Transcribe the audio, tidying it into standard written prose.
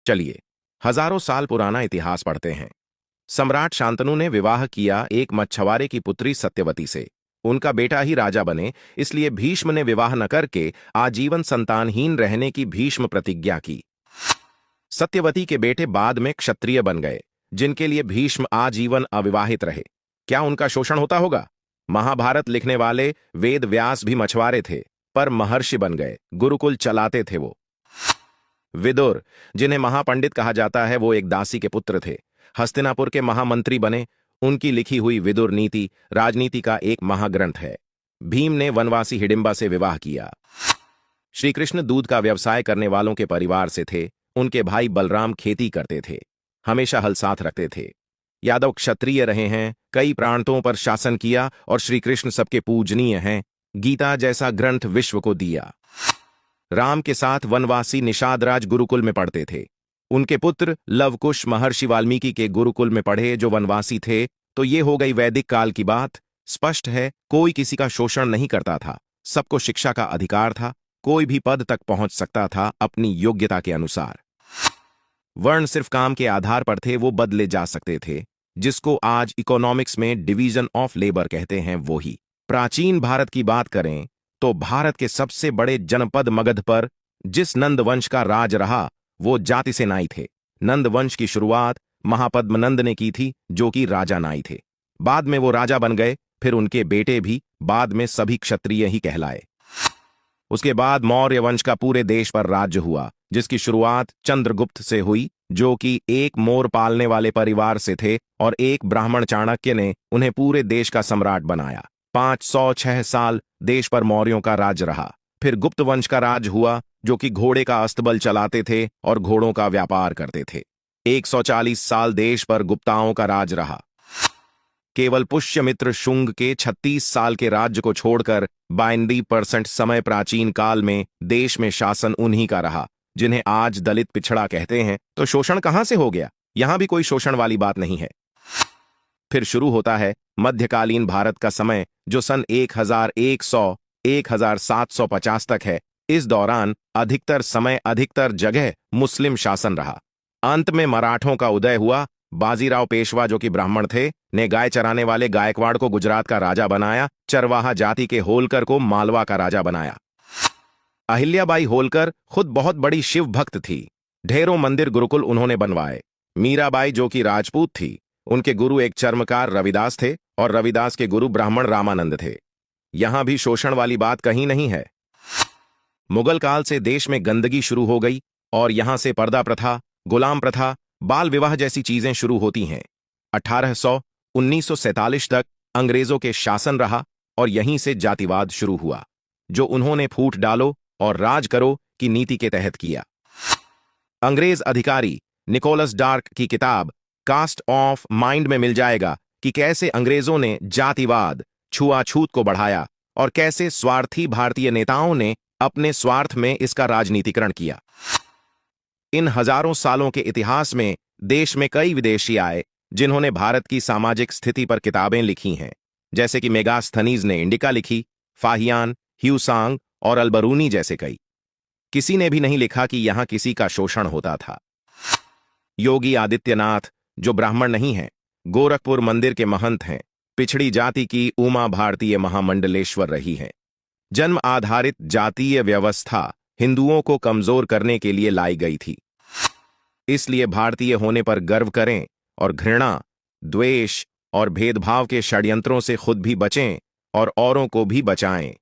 चलिए हजारों साल पुराना इतिहास पढ़ते हैं। सम्राट शांतनु ने विवाह किया एक मछुआरे की पुत्री सत्यवती से। उनका बेटा ही राजा बने, इसलिए भीष्म ने विवाह न करके आजीवन संतानहीन रहने की भीष्म प्रतिज्ञा की। सत्यवती के बेटे बाद में क्षत्रिय बन गए, जिनके लिए भीष्म आजीवन अविवाहित रहे। क्या उनका शोषण होता होगा? महाभारत लिखने वाले वेद व्यास भी मछुआरे थे, पर महर्षि बन गए, गुरुकुल चलाते थे वो। विदुर, जिन्हें महापंडित कहा जाता है, वो एक दासी के पुत्र थे। हस्तिनापुर के महामंत्री बने। उनकी लिखी हुई विदुर नीति राजनीति का एक महाग्रंथ है। भीम ने वनवासी हिडिंबा से विवाह किया। श्री कृष्ण दूध का व्यवसाय करने वालों के परिवार से थे। उनके भाई बलराम खेती करते थे, हमेशा हल साथ रखते थे। यादव क्षत्रिय रहे हैं, कई प्रांतों पर शासन किया और श्री कृष्ण सबके पूजनीय हैं। गीता जैसा ग्रंथ विश्व को दिया। राम के साथ वनवासी निषादराज गुरुकुल में पढ़ते थे। उनके पुत्र लवकुश महर्षि वाल्मीकि के गुरुकुल में पढ़े, जो वनवासी थे। तो ये हो गई वैदिक काल की बात। स्पष्ट है, कोई किसी का शोषण नहीं करता था। सबको शिक्षा का अधिकार था। कोई भी पद तक पहुंच सकता था अपनी योग्यता के अनुसार। वर्ण सिर्फ काम के आधार पर थे, वो बदले जा सकते थे। जिसको आज इकोनॉमिक्स में डिवीजन ऑफ लेबर कहते हैं, वो ही। प्राचीन भारत की बात करें तो भारत के सबसे बड़े जनपद मगध पर जिस नंद वंश का राज रहा, वो जाति से नाई थे। नंद वंश की शुरुआत महापद्म नंद ने की थी, जो कि राजा नाई थे। बाद में वो राजा बन गए, फिर उनके बेटे भी, बाद में सभी क्षत्रिय ही कहलाए। उसके बाद मौर्य वंश का पूरे देश पर राज्य हुआ, जिसकी शुरुआत चंद्रगुप्त से हुई, जो कि एक मोर पालने वाले परिवार से थे, और एक ब्राह्मण चाणक्य ने उन्हें पूरे देश का सम्राट बनाया। 506 साल देश पर मौर्यों का राज रहा। फिर गुप्त वंश का राज हुआ, जो कि घोड़े का अस्तबल चलाते थे और घोड़ों का व्यापार करते थे। 140 साल देश पर गुप्ताओं का राज रहा। केवल पुष्यमित्र शुंग के 36 साल के राज्य को छोड़कर 92% समय प्राचीन काल में देश में शासन उन्हीं का रहा, जिन्हें आज दलित पिछड़ा कहते हैं। तो शोषण कहां से हो गया? यहां भी कोई शोषण वाली बात नहीं है। फिर शुरू होता है मध्यकालीन भारत का समय, जो सन 1100-1750 तक है। इस दौरान अधिकतर समय, अधिकतर जगह मुस्लिम शासन रहा। अंत में मराठों का उदय हुआ। बाजीराव पेशवा, जो कि ब्राह्मण थे, ने गाय चराने वाले गायकवाड़ को गुजरात का राजा बनाया। चरवाहा जाति के होलकर को मालवा का राजा बनाया। अहिल्याबाई होलकर खुद बहुत बड़ी शिव भक्त थी। ढेरों मंदिर गुरुकुल उन्होंने बनवाए। मीराबाई, जो कि राजपूत थी, उनके गुरु एक चर्मकार रविदास थे, और रविदास के गुरु ब्राह्मण रामानंद थे। यहां भी शोषण वाली बात कहीं नहीं है। मुगल काल से देश में गंदगी शुरू हो गई, और यहां से पर्दा प्रथा, गुलाम प्रथा, बाल विवाह जैसी चीजें शुरू होती हैं। 1800-1947 तक अंग्रेजों के शासन रहा, और यहीं से जातिवाद शुरू हुआ, जो उन्होंने फूट डालो और राज करो की नीति के तहत किया। अंग्रेज अधिकारी निकोलस डार्क की किताब कास्ट ऑफ माइंड में मिल जाएगा कि कैसे अंग्रेजों ने जातिवाद, छुआछूत को बढ़ाया, और कैसे स्वार्थी भारतीय नेताओं ने अपने स्वार्थ में इसका राजनीतिकरण किया। इन हजारों सालों के इतिहास में देश में कई विदेशी आए, जिन्होंने भारत की सामाजिक स्थिति पर किताबें लिखी हैं, जैसे कि मेगास्थनीज ने इंडिका लिखी, फाहियान, ह्यूसांग और अलबरूनी जैसे कई। किसी ने भी नहीं लिखा कि यहां किसी का शोषण होता था। योगी आदित्यनाथ, जो ब्राह्मण नहीं हैं, गोरखपुर मंदिर के महंत हैं, पिछड़ी जाति की उमा भारतीय महामंडलेश्वर रही हैं। जन्म आधारित जातीय व्यवस्था हिंदुओं को कमजोर करने के लिए लाई गई थी। इसलिए भारतीय होने पर गर्व करें और घृणा, द्वेष और भेदभाव के षड्यंत्रों से खुद भी बचें और औरों को भी बचाएं।